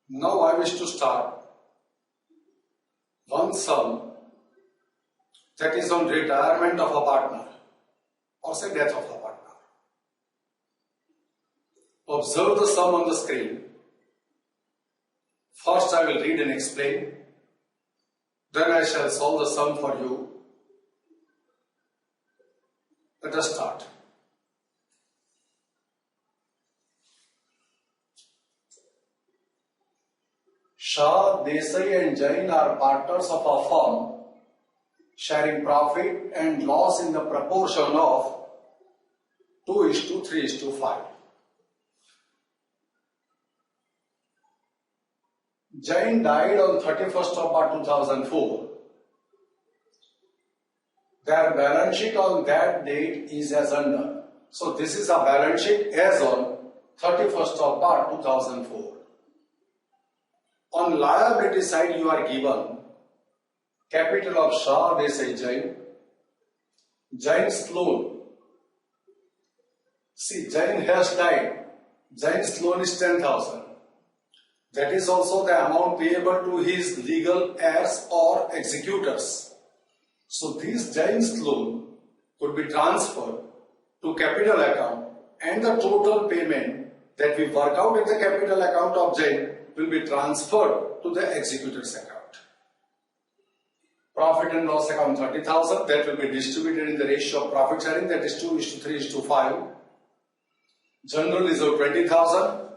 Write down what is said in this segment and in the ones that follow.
Now I wish to start one sum that is on retirement of a partner or say death of a partner. Observe the sum on the screen. First I will read and explain. Then I shall solve the sum for you. Let us start. Shah, Desai and Jain are partners of a firm sharing profit and loss in the proportion of 2:3:5. Jain died on 31st of March 2004. Their balance sheet on that date is as under. So this is a balance sheet as on 31st of March 2004. On liability side you are given capital of Shah, Desai, Jain. Jain's loan. See, Jain has died. Jain's loan is 10,000. That is also the amount payable to his legal heirs or executors. So this Jain's loan could be transferred to capital account and the total payment that we work out in the capital account of Jain will be transferred to the executor's account. Profit and loss account 30,000, that will be distributed in the ratio of profit sharing, that is 2:3:5. General reserve 20,000,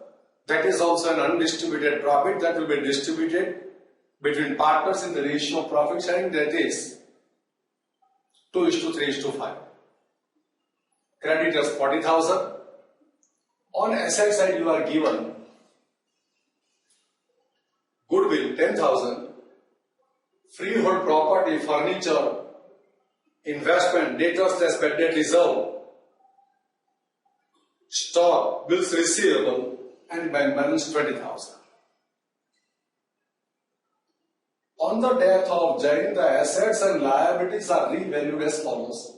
that is also an undistributed profit that will be distributed between partners in the ratio of profit sharing, that is 2:3:5. Creditors 40,000. On asset side you are given goodwill 10,000, freehold property, furniture, investment, debtors less bad debt reserve, stock, bills receivable and bank balance 20,000. On the death of Jain, the assets and liabilities are revalued as follows.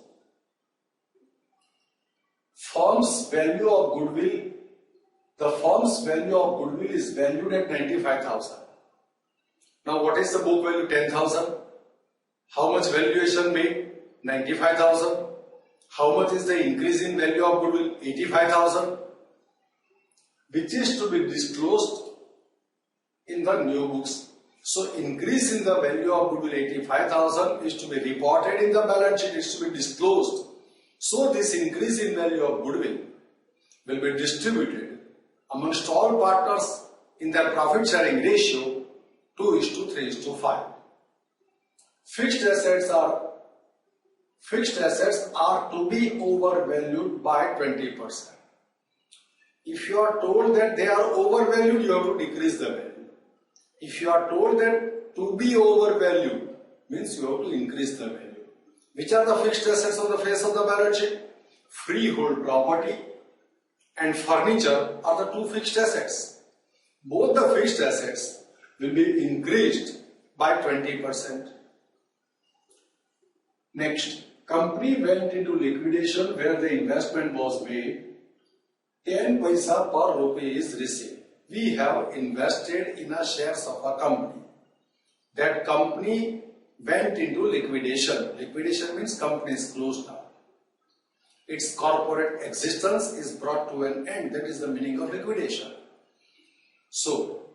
Firm's value of goodwill, the firm's value of goodwill is valued at 95,000. Now what is the book value? 10,000. How much valuation made? 95,000. How much is the increase in value of goodwill? 85,000. Which is to be disclosed in the new books. So increase in the value of goodwill 85,000 is to be reported in the balance sheet, is to be disclosed. So this increase in value of goodwill will be distributed amongst all partners in their profit sharing ratio 2:3:5. Fixed assets are to be overvalued by 20%. If you are told that they are overvalued, you have to decrease the value. If you are told that to be overvalued, means you have to increase the value. Which are the fixed assets on the face of the balance sheet? Freehold property and furniture are the two fixed assets. Both the fixed assets will be increased by 20%. Next, company went into liquidation where the investment was made. 10 paisa per rupee is received. We have invested in a shares of a company. That company went into liquidation. Liquidation means company is closed down. Its corporate existence is brought to an end. That is the meaning of liquidation. So,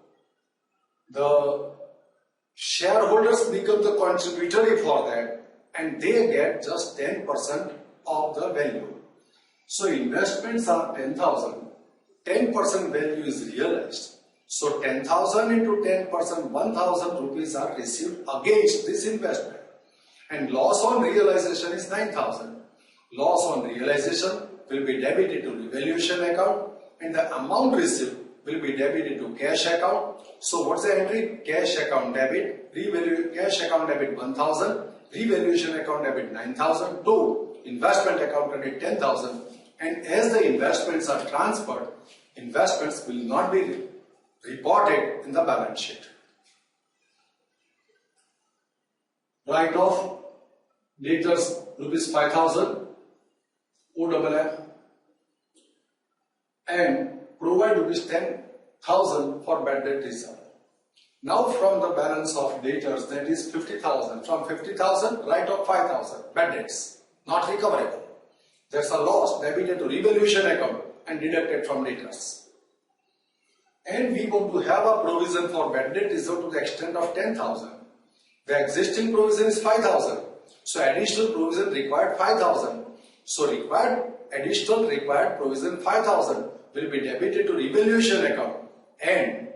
the shareholders become the contributory for that and they get just 10% of the value. So investments are 10,000, 10% value is realized. So 10,000 into 10%, 1,000 rupees are received against this investment. And loss on realization is 9,000. Loss on realization will be debited to revaluation account and the amount received will be debited to cash account. So what's the entry? Cash account debit, cash account debit 1,000, revaluation account debit 9,000, to investment account credit 10,000. And as the investments are transferred, investments will not be reported in the balance sheet. Write off debtors rupees 5,000, OFF, and provide rupees 10,000 for bad debt reserve. Now from the balance of debtors, that is 50,000. From 50,000, write off 5,000. Bad debts, not recoverable. There's a loss debited to revaluation account and deducted from debtors. And we want to have a provision for bad debt is to the extent of 10,000. The existing provision is 5,000. So additional provision required 5,000. So additional required provision 5,000 will be debited to revaluation account and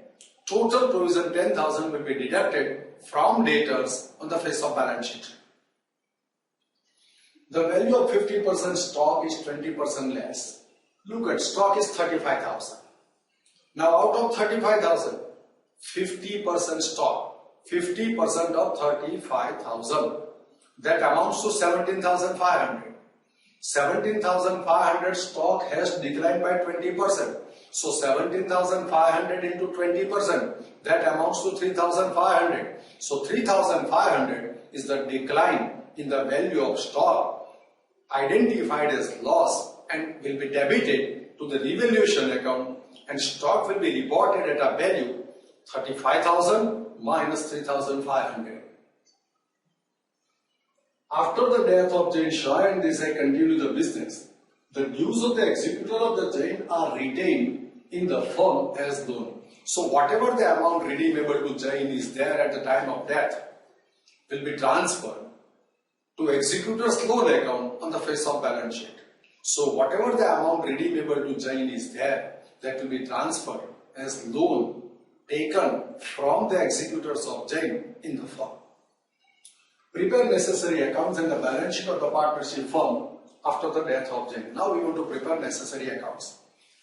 total provision 10,000 will be deducted from debtors on the face of balance sheet. The value of 50% stock is 20% less. Look at stock is 35,000. Now out of 35,000, 50% stock, 50% of 35,000. That amounts to 17,500. 17,500 stock has declined by 20%. So 17,500 into 20%, that amounts to 3,500. So 3,500 is the decline in the value of stock identified as loss and will be debited to the revaluation account, and stock will be reported at a value 35,000 minus 3,500. After the death of Jain Shah and Desai continue the business, the dues of the executor of the Jain are retained in the firm as loan. So whatever the amount redeemable to Jain is there at the time of death will be transferred to executor's loan account on the face of balance sheet. So whatever the amount redeemable to Jain is there, that will be transferred as loan taken from the executors of Jain in the firm. Prepare necessary accounts and the balance sheet of the partnership firm after the death of Jain. Now we want to prepare necessary accounts.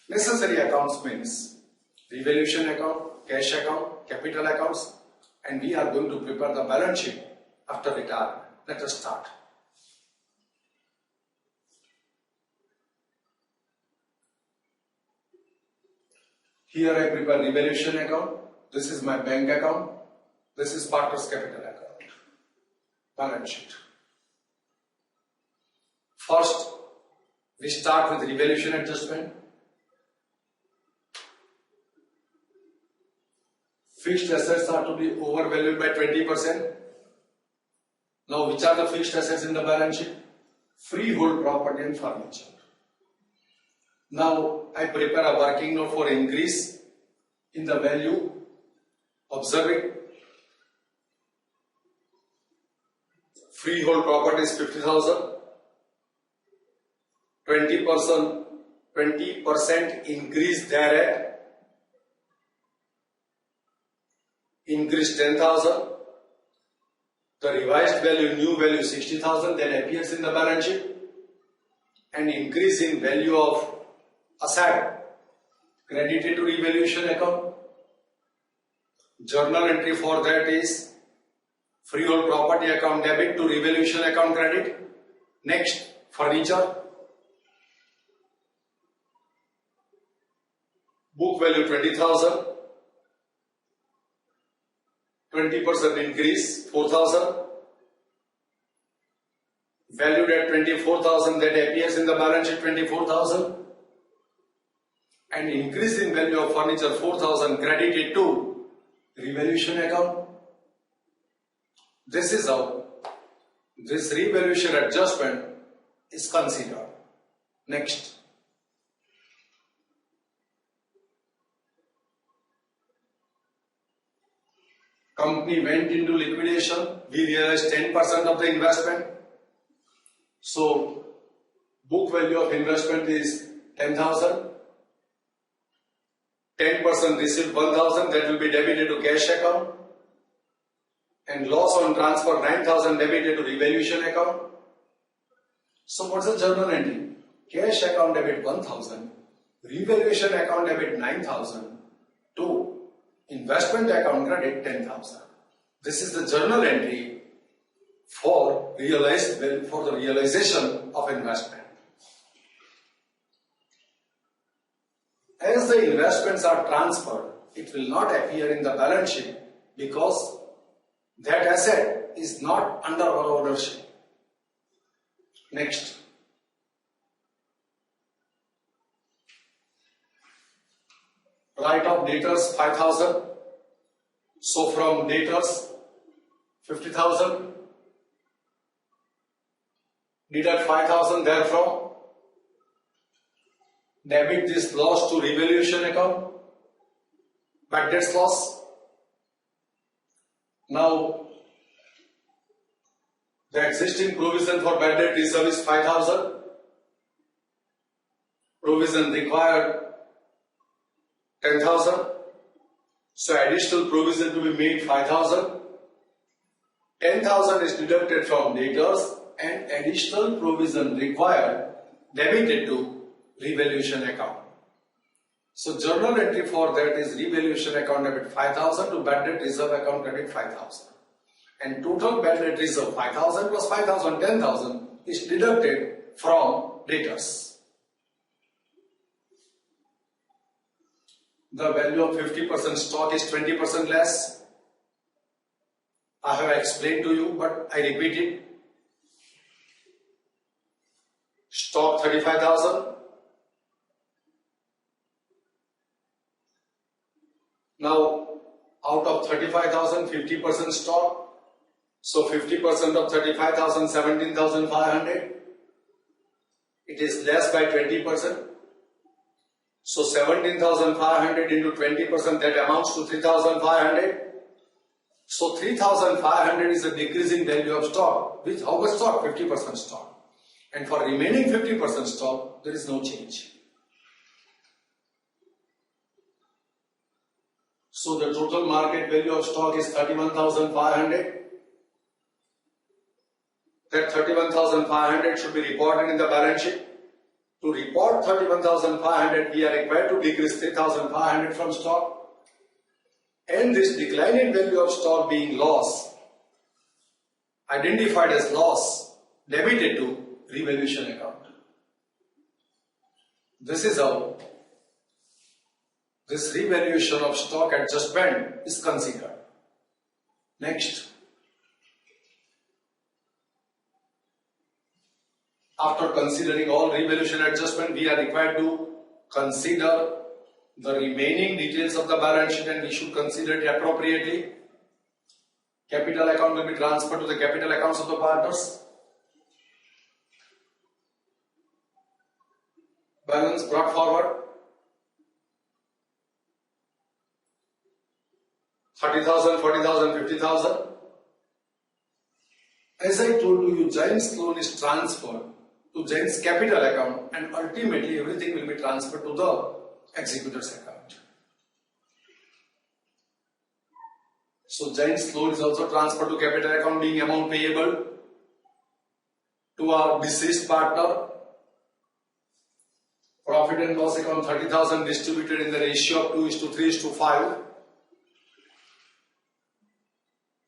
Necessary accounts means revaluation account, cash account, capital accounts, and we are going to prepare the balance sheet after retirement. Let us start. Here I prepare revaluation account. This is my bank account. This is partner's capital account. Balance sheet. First, we start with revaluation adjustment. Fixed assets are to be overvalued by 20%. Now, which are the fixed assets in the balance sheet? Freehold property and furniture. Now, I prepare a working note for increase in the value. Observing freehold property is 50,000. 20% increase thereat. Increase 10,000. The revised value, new value 60,000 that appears in the balance sheet, and increase in value of asset credited to revaluation account. Journal entry for that is freehold property account debit to revaluation account credit. Next, furniture. Book value 20,000. 20% increase 4,000. Valued at 24,000 that appears in the balance sheet 24,000. And increase in value of furniture 4,000 credited to revaluation account. This is how this revaluation adjustment is considered. Next. Company went into liquidation. We realized 10% of the investment. So, book value of investment is 10,000. 10% received 1,000, that will be debited to cash account. And loss on transfer 9,000 debited to revaluation account. So what's the journal entry? Cash account debit 1,000, revaluation account debit 9,000, to investment account credit 10,000. This is the journal entry for the realization of investment. As the investments are transferred, it will not appear in the balance sheet because that asset is not under our ownership. Next. Write off debtors 5,000. So from debtors 50,000, deduct 5,000 therefrom, debit this loss to revaluation account, bad debts loss. Now the existing provision for bad debt reserve is 5,000. Provision required 10,000. So additional provision to be made 5,000. 10,000 is deducted from debtors and additional provision required debited to revaluation account. So journal entry for that is revaluation account debit 5,000 to bad debt reserve account credit 5,000. And total bad debt reserve 5,000 plus 5,000, 10,000 is deducted from debtors. The value of 50% stock is 20% less. I have explained to you, but I repeat it. Stock 35,000. Now, out of 35,000, 50% stock. So 50% of 35,000, 17,500. It is less by 20%. So 17,500 into 20%, that amounts to 3,500. So 3,500 is a decreasing value of stock. Which, how much stock? 50% stock. And for remaining 50% stock, there is no change. So the total market value of stock is 31,500. That 31,500 should be reported in the balance sheet. To report 31,500, we are required to decrease 3,500 from stock. And this decline in value of stock being loss, identified as loss, debited to revaluation account. This is how this revaluation of stock adjustment is considered. Next. After considering all revaluation adjustment, we are required to consider the remaining details of the balance sheet, and we should consider it appropriately. Capital account will be transferred to the capital accounts of the partners. Balance brought forward. 30,000, 40,000, 50,000. As I told you, Giant's loan is transferred to Giant's capital account, and ultimately everything will be transferred to the executor's account. So Giant's loan is also transferred to capital account, being amount payable to our deceased partner. Profit and loss account 30,000 distributed in the ratio of 2:3:5.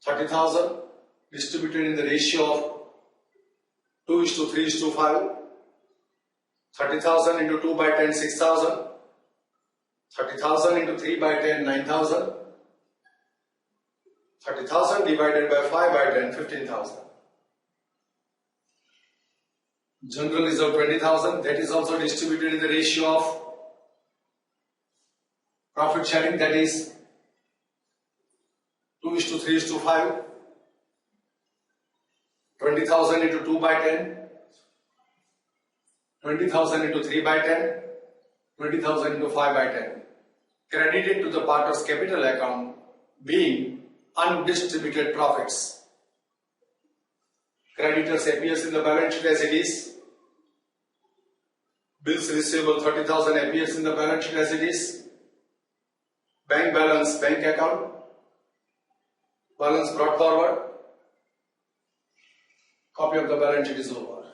30,000 distributed in the ratio of 2:3:5. 30,000 into 2 by 10, 6,000. 30,000 into 3 by 10, 9,000. 30,000 divided by 5 by 10, 15,000. General reserve 20,000, that is also distributed in the ratio of profit sharing, that is 2:3:5. 20,000 into 2 by 10, 20,000 into 3 by 10, 20,000 into 5 by 10. Credited to the partner's capital account, being undistributed profits. Creditors appears in the balance sheet as it is. Bills receivable 30,000 appears in the balance sheet as it is. Bank balance, bank account. Balance brought forward. Copy of the balance sheet is over.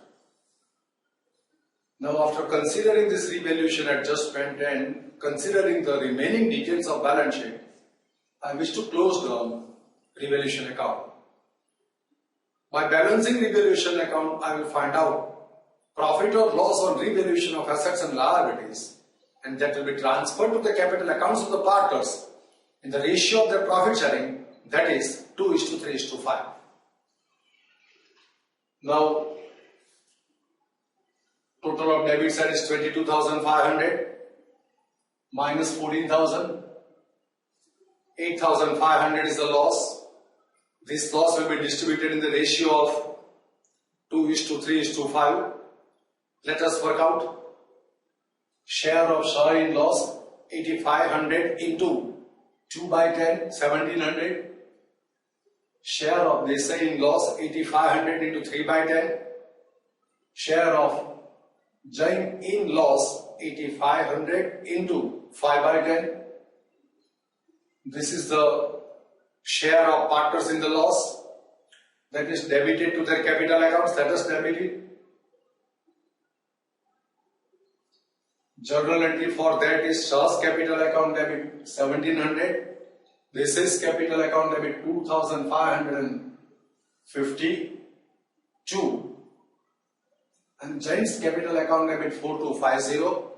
Now, after considering this revaluation adjustment and considering the remaining details of balance sheet, I wish to close the revaluation account. By balancing revaluation account, I will find out profit or loss on revaluation of assets and liabilities, and that will be transferred to the capital accounts of the partners in the ratio of their profit sharing, that is 2:3:5. Now, total of debit side is 22,500 minus 14,000 8,500 is the loss. This loss will be distributed in the ratio of 2:3:5. Let us work out. Share of Shah-in loss 8,500 into 2 by 10, 1,700. Share of Desai in loss 8,500 into 3 by 10. Share of Jain in loss 8,500 into 5 by 10. This is the share of partners in the loss that is debited to their capital accounts. Let us debit it. Journal entry for that is Shah's capital account debit 1,700. This is capital account debit 2,552. And Jain's capital account debit 4,250.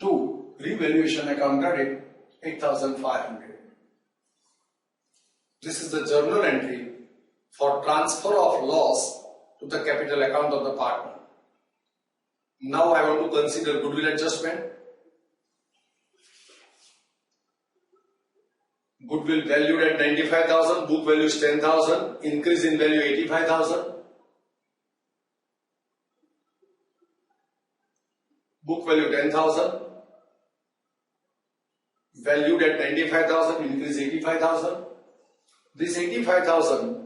To revaluation account credit 8,500. This is the journal entry for transfer of loss to the capital account of the partner. Now I want to consider goodwill adjustment. Goodwill valued at 95,000, book value is 10,000, increase in value 85,000. Book value 10,000, valued at 95,000, increase 85,000. This 85,000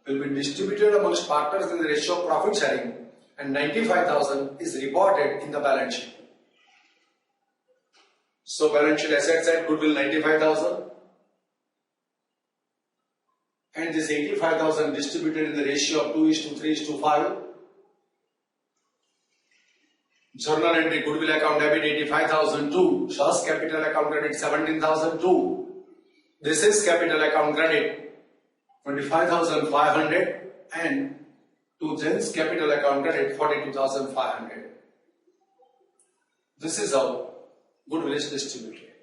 will be distributed amongst partners in the ratio of profit sharing, and 95,000 is reported in the balance sheet. So balance sheet asset side goodwill 95,000, and this 85,000 distributed in the ratio of 2:3:5. Journal entry goodwill account debit 85,002, Shah's capital account credit 17,002. This is capital account credit 25,500 and to Jain's capital account credit 42,500. This is how goodwill is distributed.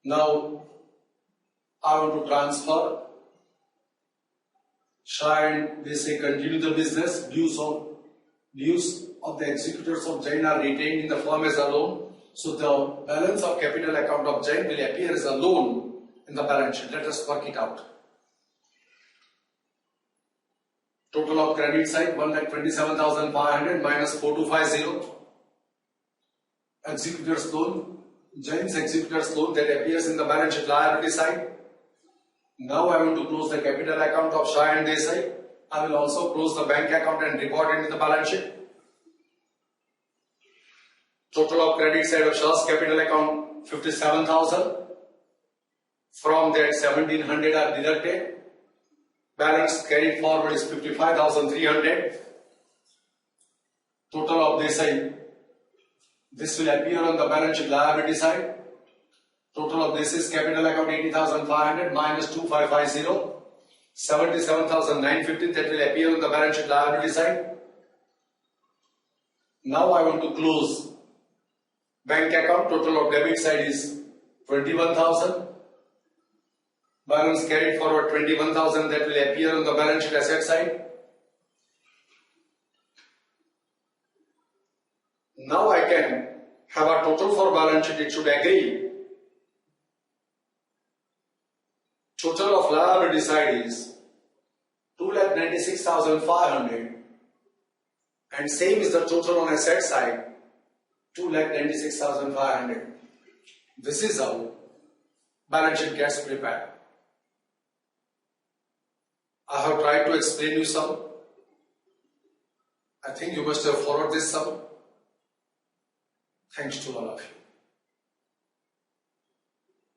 Now I want to transfer. Shah and they say continue the business. Dues of the executors of Jain are retained in the firm as a loan. So the balance of capital account of Jain will appear as a loan in the balance sheet. Let us work it out. Total of credit side 1,27,500 minus 4,250. Executors loan, Jain's executors loan that appears in the balance sheet liability side. Now I want to close the capital account of Shah and Desai. I will also close the bank account and report it in the balance sheet. Total of credit side of Shah's capital account 57,000. From that 1,700 are deducted. Balance carried forward is 55,300. Total of Desai. This will appear on the balance sheet liability side. Total of this is capital account 80,500 minus 2,550. 77,950 that will appear on the balance sheet liability side. Now I want to close bank account. Total of debit side is 21,000. Balance carried forward 21,000 that will appear on the balance sheet asset side. Now I can have a total for balance sheet. It should agree. Total of liability side is 2,96,500 and same is the total on asset side 2,96,500. This is how balance sheet gets prepared. I have tried to explain you some. I think you must have followed this sum. Thanks to all of you.